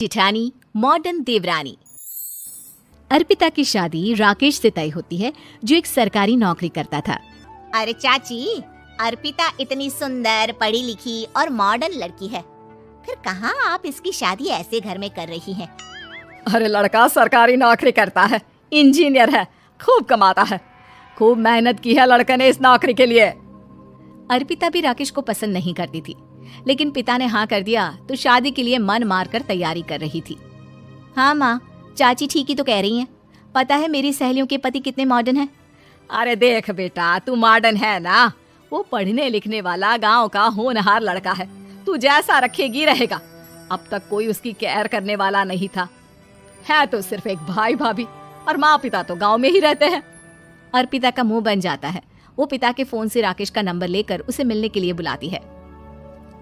जेठानी मॉडर्न देवरानी। अर्पिता की शादी राकेश से तय होती है, जो एक सरकारी नौकरी करता था। अरे चाची, अर्पिता इतनी सुंदर, पढ़ी लिखी और मॉडर्न लड़की है, फिर कहाँ आप इसकी शादी ऐसे घर में कर रही हैं? अरे लड़का सरकारी नौकरी करता है, इंजीनियर है, खूब कमाता है, खूब मेहनत की है लड़के ने इस नौकरी के लिए। अर्पिता भी राकेश को पसंद नहीं करती थी, लेकिन पिता ने हाँ कर दिया तो शादी के लिए मन मारकर तैयारी कर रही थी। हाँ माँ, चाची ठीक ही तो कह रही हैं। पता है मेरी सहेलियों के पति कितने मॉडर्न हैं। अरे देख बेटा, तू मॉडर्न है ना, वो पढ़ने लिखने वाला गांव का होनहार लड़का है, तू जैसा रखेगी रहेगा। अब तक कोई उसकी केयर करने वाला नहीं था, है तो सिर्फ एक भाई भाभी, और माँ पिता तो गांव में ही रहते हैं। अर्पिता का मुंह बन जाता है। वो पिता के फोन से राकेश का नंबर लेकर उसे मिलने के लिए बुलाती है।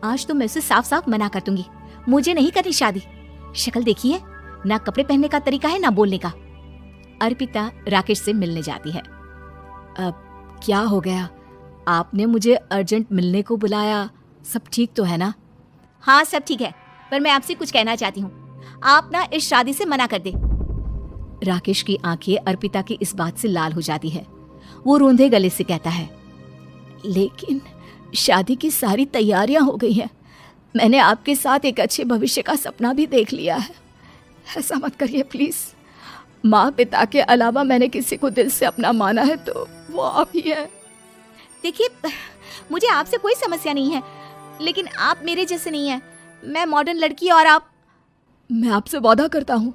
आज तो मैं उसे साफ साफ मना कर दूंगी, मुझे नहीं करनी शादी। शक्ल देखी है ना, कपड़े पहनने का तरीका है ना बोलने का। अर्पिता राकेश से मिलने जाती है। अब क्या हो गया, आपने मुझे अर्जेंट मिलने को बुलाया, सब ठीक तो है ना? हाँ सब ठीक है, पर मैं आपसे कुछ कहना चाहती हूँ, आप ना इस शादी से मना कर दे। राकेश की आंखें अर्पिता की इस बात से लाल हो जाती है। वो रोंदे गले से कहता है, लेकिन शादी की सारी तैयारियां हो गई हैं। मैंने आपके साथ एक अच्छे भविष्य का सपना भी देख लिया है। ऐसा मत करिए प्लीज। माँ पिता के अलावा मैंने किसी को दिल से अपना माना है तो वो आप ही है। देखिए, मुझे आपसे कोई समस्या नहीं है, लेकिन आप मेरे जैसे नहीं हैं। मैं मॉडर्न लड़की और आप। मैं आपसे वादा करता हूँ,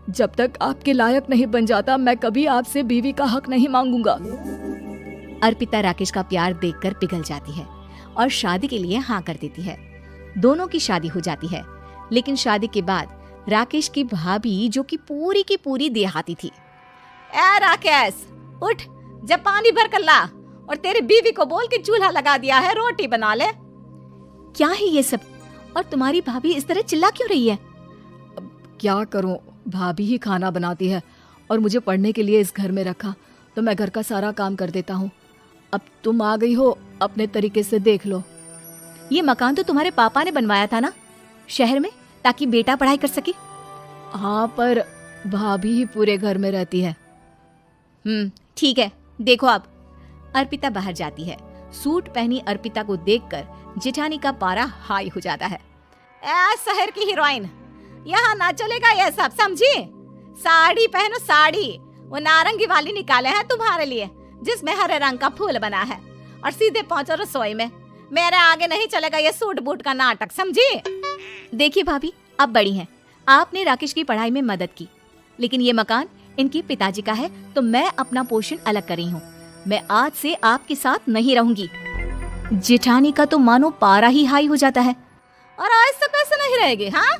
जब तक आपके लायक नहीं बन जाता मैं कभी आपसे बीवी का हक नहीं मांगूंगा। अर्पिता राकेश का प्यार देखकर पिघल जाती है और शादी के लिए हाँ कर देती है। दोनों की शादी हो जाती है, लेकिन शादी के बाद राकेश की भाभी, जो कि पूरी देहाती थी, ए राकेश उठ, जब पानी भर कर ला और तेरी बीवी को बोल के चूल्हा लगा दिया है, रोटी बना ले। क्या है ये सब, और तुम्हारी भाभी इस तरह चिल्ला क्यों रही है? अब क्या करूं, भाभी ही खाना बनाती है और मुझे पढ़ने के लिए इस घर में रखा, तो मैं घर का सारा काम कर देता हूँ। अब तुम आ गई हो, अपने तरीके से देख लो। ये मकान तो तुम्हारे पापा ने बनवाया था ना शहर में, ताकि बेटा पढ़ाई कर सके। हाँ, पर भाभी ही पूरे घर में रहती है। ठीक है, देखो अब। अर्पिता बाहर जाती है। सूट पहनी अर्पिता को देखकर जेठानी का पारा हाई हो जाता है। ए शहर की हीरोइन, यहाँ ना चलेगा ये सब, समझी? साड़ी पहनो साड़ी, वो नारंगी वाली निकाले हैं तुम्हारे लिए, जिसमें हरे रंग का फूल बना है, और सीधे पहुंचो रसोई में। मेरे आगे नहीं चलेगा ये सूट बूट का नाटक, समझी? देखिए भाभी, आप बड़ी हैं, आपने राकेश की पढ़ाई में मदद की, लेकिन ये मकान इनके पिताजी का है, तो मैं अपना पोर्शन अलग कर रही हूँ। मैं आज से आपके साथ नहीं रहूंगी। जेठानी का तो मानो पारा ही हाई हो जाता है। और ऐसा कैसे नहीं रहेगी? हाँ,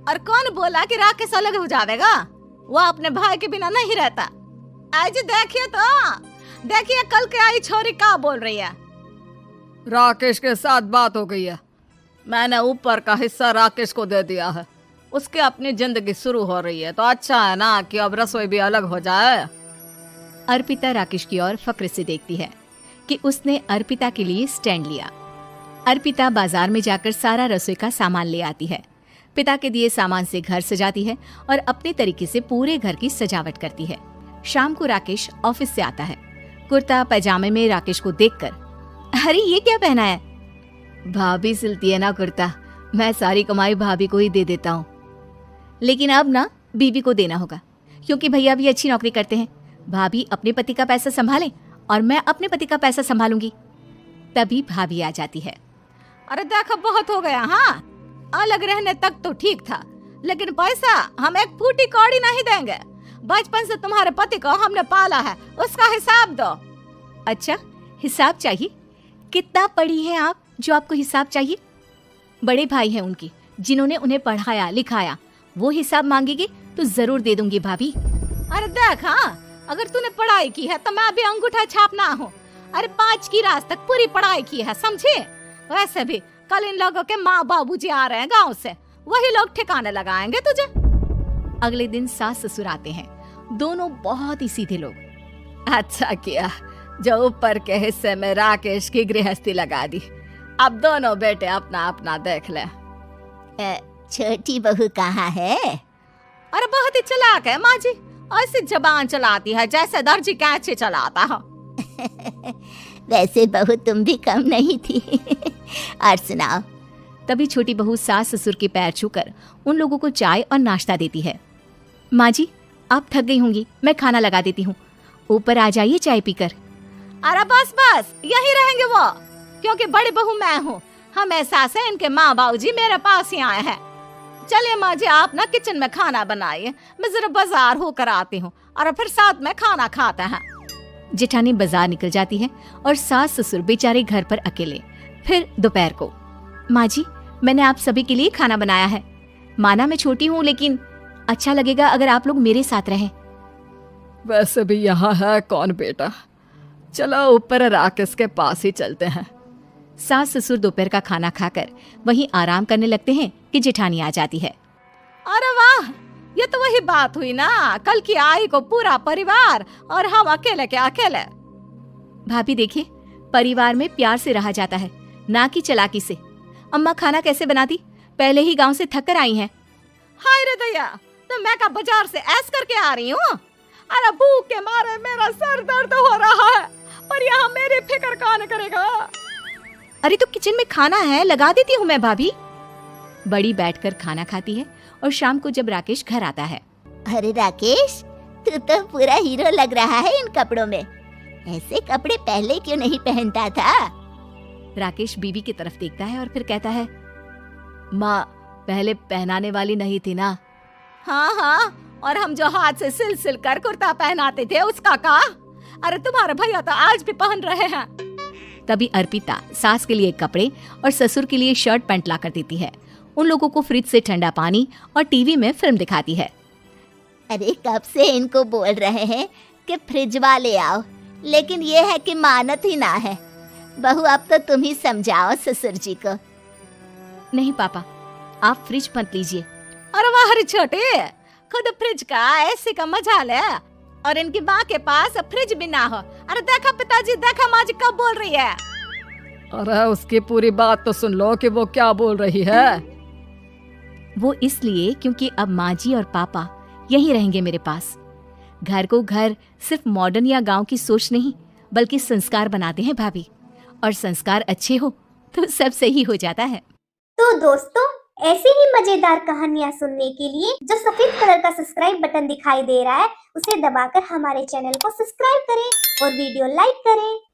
और कौन बोला कि राकेश अलग हो जाएगा? वो अपने भाई के बिना नहीं रहता। आज देखिए कल के आई छोरी क्या बोल रही है। राकेश के साथ बात हो गई है, मैंने ऊपर का हिस्सा राकेश को दे दिया है, उसकी अपनी जिंदगी शुरू हो रही है, तो अच्छा है ना कि अब रसोई भी अलग हो जाए। अर्पिता राकेश की ओर फक्र से देखती है कि उसने अर्पिता के लिए स्टैंड लिया। अर्पिता बाजार में जाकर सारा रसोई का सामान ले आती है। पिता के दिए सामान से घर सजाती है और अपने तरीके से पूरे घर की सजावट करती है। शाम को राकेश ऑफिस से आता है। कुर्ता पैजामे में राकेश को देखकर, अरे ये क्या पहना है? भाभी सिलती है ना कुर्ता, मैं सारी कमाई भाभी को ही दे देता हूँ। लेकिन अब ना बीवी को देना होगा, क्योंकि भैया भी अच्छी नौकरी करते हैं। भाभी अपने पति का पैसा संभाले और मैं अपने पति का पैसा संभालूंगी। तभी भाभी आ जाती है। अरे देखो, बहुत हो गया। हाँ, अलग रहने तक तो ठीक था, लेकिन पैसा हम एक फूटी कौड़ी नहीं देंगे। बचपन से तुम्हारे पति को हमने पाला है, उसका हिसाब दो। अच्छा, हिसाब चाहिए? कितना पढ़ी है आप जो आपको हिसाब चाहिए? बड़े भाई हैं उनकी, जिन्होंने उन्हें पढ़ाया लिखाया, वो हिसाब मांगेगी तो जरूर दे दूंगी भाभी। अरे देख, हाँ, अगर तूने पढ़ाई की है तो मैं भी अंगूठा छापना हूँ। अरे 5 की क्लास तक पूरी पढ़ाई की है, समझे? वैसे भी कल इन लोगों के माँ बाबूजी आ रहे हैं गाँव से, वही लोग ठिकाने लगाएंगे तुझे। अगले दिन सास ससुर आते हैं, दोनों बहुत ही सीधे लोग। अच्छा किया जो ऊपर के हिस्से में राकेश की गृहस्थी लगा दी, अब दोनों बेटे अपना अपना देख ले। छोटी बहू कहाँ है? अरे बहुत ही चालाक है माँ जी, ऐसी जबान चलाती है जैसे दर्जी कैंची चलाता है। वैसे बहू तुम भी कम नहीं थी। और सुनाओ। तभी छोटी बहू सास ससुर के पैर छूकर उन लोगों को चाय और नाश्ता देती है। माँ जी, आप थक गई होंगी, मैं खाना लगा देती हूँ, ऊपर आ जाइए चाय पीकर। अरे बस बस, यही रहेंगे वो, क्योंकि बड़ी बहू मैं हूँ। हमेशा से इनके माँ बाबूजी मेरे पास ही आए हैं। चलिए माँ जी, आप ना किचन में खाना बनाइए, मैं जरा बाजार होकर आती हूँ और फिर साथ में खाना खाते हैं। जेठानी बाजार निकल जाती है और सास ससुर बेचारे घर पर अकेले। फिर दोपहर को, माँ जी, मैंने आप सभी के लिए खाना बनाया है। माना मैं छोटी हूँ, लेकिन अच्छा लगेगा अगर आप लोग मेरे साथ रहें। वैसे भी यहाँ है कौन बेटा, चलो ऊपर राकेश के पास ही चलते हैं। सास ससुर दोपहर का खाना खाकर वहीं आराम करने लगते हैं कि जेठानी आ जाती है। अरे वाह, ये तो वही बात हुई ना, कल की आई को पूरा परिवार और हम अकेले के अकेले। भाभी देखिए, परिवार में प्यार से रहा जाता है, ना कि चालाकी से। अम्मा खाना कैसे बनाती, पहले ही गांव से थक कर आई हैं। हाय रे दया, तो मैं का बाजार से ऐस करके आ रही हूँ। अरे भूख के मारे मेरा सर दर्द हो रहा है, पर यहाँ मेरी फिक्र कौन करेगा। अरे तो किचन में खाना है, लगा देती हूँ मैं भाभी। बड़ी बैठकर खाना खाती है और शाम को जब राकेश घर आता है। अरे राकेश, तू तो पूरा हीरो लग रहा है इन कपड़ों में। ऐसे कपड़े पहले क्यों नहीं पहनता था? राकेश बीवी की तरफ देखता है और फिर कहता है, माँ पहले पहनाने वाली नहीं थी ना। हाँ हाँ, और हम जो हाथ से सिल सिल कर कुर्ता पहनाते थे उसका का? अरे तुम्हारे भैया तो आज भी पहन रहे हैं। तभी अर्पिता सास के लिए कपड़े और ससुर के लिए शर्ट पैंट ला कर देती है। उन लोगों को फ्रिज से ठंडा पानी और टीवी में फिल्म दिखाती है। अरे कब से इनको बोल रहे हैं कि फ्रिज वाले आओ, लेकिन ये है कि मानत ही ना है। बहू, अब तो तुम ही समझाओ ससुर जी को। नहीं पापा, आप फ्रिज मत लीजिए। अरे वाह रे छोटे, खुद फ्रिज का ऐसे का मजा ले, और इनकी माँ के पास फ्रिज भी ना हो। अरे देखा पिताजी, देखा माँ जी कब बोल रही है। अरे उसकी पूरी बात तो सुन लो कि वो क्या बोल रही है। वो इसलिए क्योंकि अब माँ जी और पापा यहीं रहेंगे मेरे पास। घर को घर सिर्फ मॉडर्न या गांव की सोच नहीं, बल्कि संस्कार बनाते हैं भाभी, और संस्कार अच्छे हो तो सब सही हो जाता है। तो दोस्तों, ऐसी ही मजेदार कहानियाँ सुनने के लिए जो सफेद कलर का सब्सक्राइब बटन दिखाई दे रहा है, उसे दबाकर हमारे चैनल को सब्सक्राइब करें और वीडियो लाइक करें।